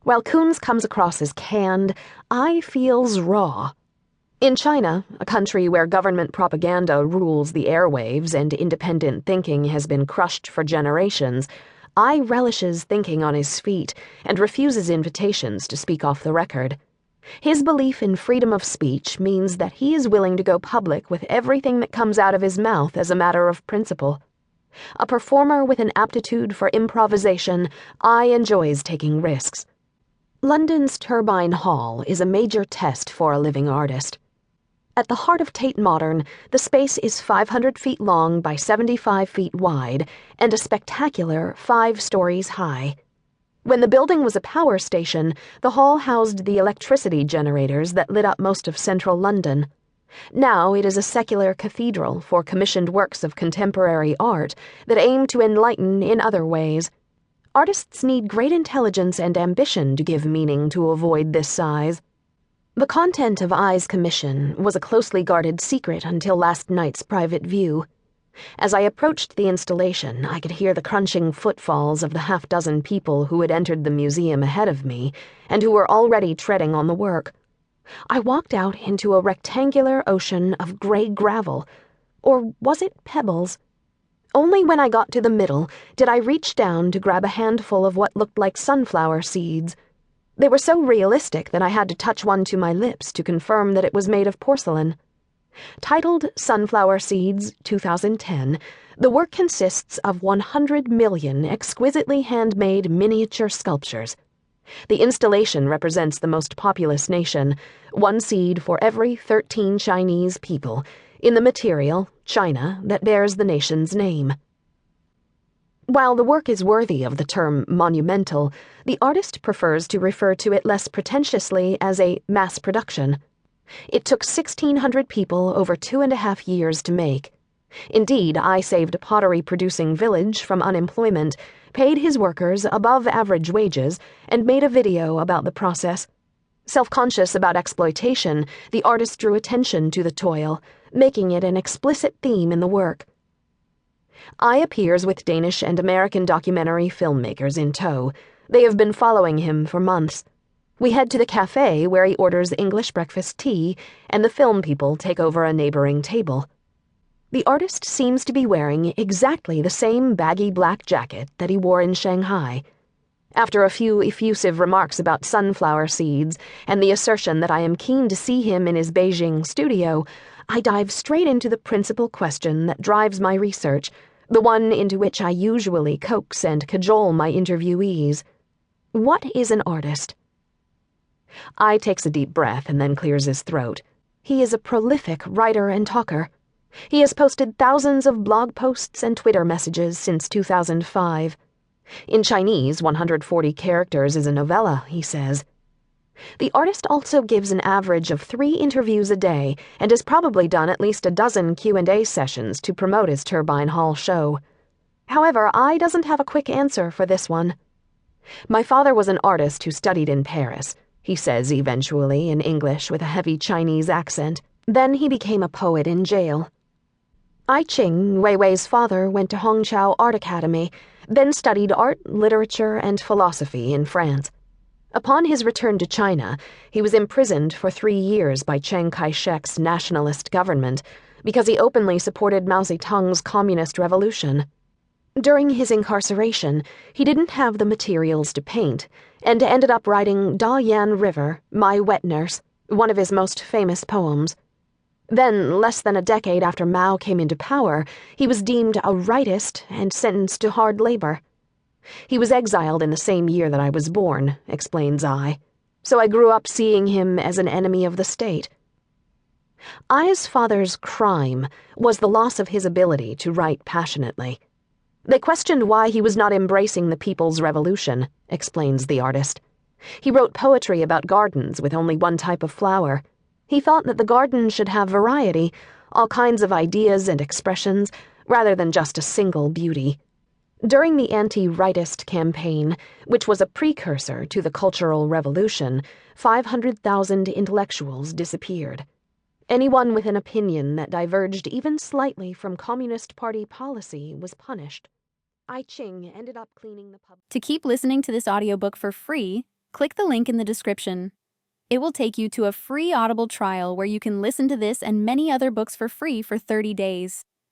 While Kunz comes across as canned, I feels raw. In China, a country where government propaganda rules the airwaves and independent thinking has been crushed for generations, I relishes thinking on his feet and refuses invitations to speak off the record. His belief in freedom of speech means that he is willing to go public with everything that comes out of his mouth as a matter of principle. A performer with an aptitude for improvisation, I enjoys taking risks. London's Turbine Hall is a major test for a living artist. At the heart of Tate Modern, the space is 500 feet long by 75 feet wide and a spectacular 5 stories high. When the building was a power station, the hall housed the electricity generators that lit up most of central London. Now it is a secular cathedral for commissioned works of contemporary art that aim to enlighten in other ways. Artists need great intelligence and ambition to give meaning to a void this size. The content of I's commission was a closely guarded secret until last night's private view. As I approached the installation, I could hear the crunching footfalls of the half-dozen people who had entered the museum ahead of me and who were already treading on the work. I walked out into a rectangular ocean of gray gravel, or was it pebbles? Only when I got to the middle did I reach down to grab a handful of what looked like sunflower seeds. They were so realistic that I had to touch one to my lips to confirm that it was made of porcelain. Titled Sunflower Seeds 2010, the work consists of 100 million exquisitely handmade miniature sculptures. The installation represents the most populous nation, 1 seed for every 13 Chinese people, in the material, China, that bears the nation's name. While the work is worthy of the term monumental, the artist prefers to refer to it less pretentiously as a mass production. It took 1,600 people over 2.5 years to make. Indeed, I saved a pottery-producing village from unemployment, paid his workers above-average wages, and made a video about the process. Self-conscious about exploitation, the artist drew attention to the toil, making it an explicit theme in the work. I appears with Danish and American documentary filmmakers in tow. They have been following him for months. We head to the cafe where he orders English breakfast tea, and the film people take over a neighboring table. The artist seems to be wearing exactly the same baggy black jacket that he wore in Shanghai. After a few effusive remarks about sunflower seeds and the assertion that I am keen to see him in his Beijing studio, I dive straight into the principal question that drives my research, the one into which I usually coax and cajole my interviewees. What is an artist? I takes a deep breath and then clears his throat. He is a prolific writer and talker. He has posted thousands of blog posts and Twitter messages since 2005. In Chinese, 140 characters is a novella, he says. The artist also gives an average of 3 interviews a day and has probably done at least a dozen Q&A sessions to promote his Turbine Hall show. However, I doesn't have a quick answer for this one. My father was an artist who studied in Paris, he says eventually in English with a heavy Chinese accent. Then he became a poet in jail. I Ching, Weiwei's father, went to Hongqiao Art Academy, then studied art, literature, and philosophy in France. Upon his return to China, he was imprisoned for 3 years by Chiang Kai-shek's nationalist government because he openly supported Mao Zedong's communist revolution. During his incarceration, he didn't have the materials to paint and ended up writing Da Yan River, My Wet Nurse, one of his most famous poems. Then, less than a decade after Mao came into power, he was deemed a rightist and sentenced to hard labor. He was exiled in the same year that I was born, explains I, so I grew up seeing him as an enemy of the state. I's father's crime was the loss of his ability to write passionately. They questioned why he was not embracing the people's revolution, explains the artist. He wrote poetry about gardens with only one type of flower. He thought that the garden should have variety, all kinds of ideas and expressions, rather than just a single beauty. During the anti-rightist campaign, which was a precursor to the Cultural Revolution, 500,000 intellectuals disappeared. Anyone with an opinion that diverged even slightly from Communist Party policy was punished. I Ching ended up cleaning the pub. To keep listening to this audiobook for free, Click the link in the description. It will take you to a free Audible trial where you can listen to this and many other books for free for 30 days.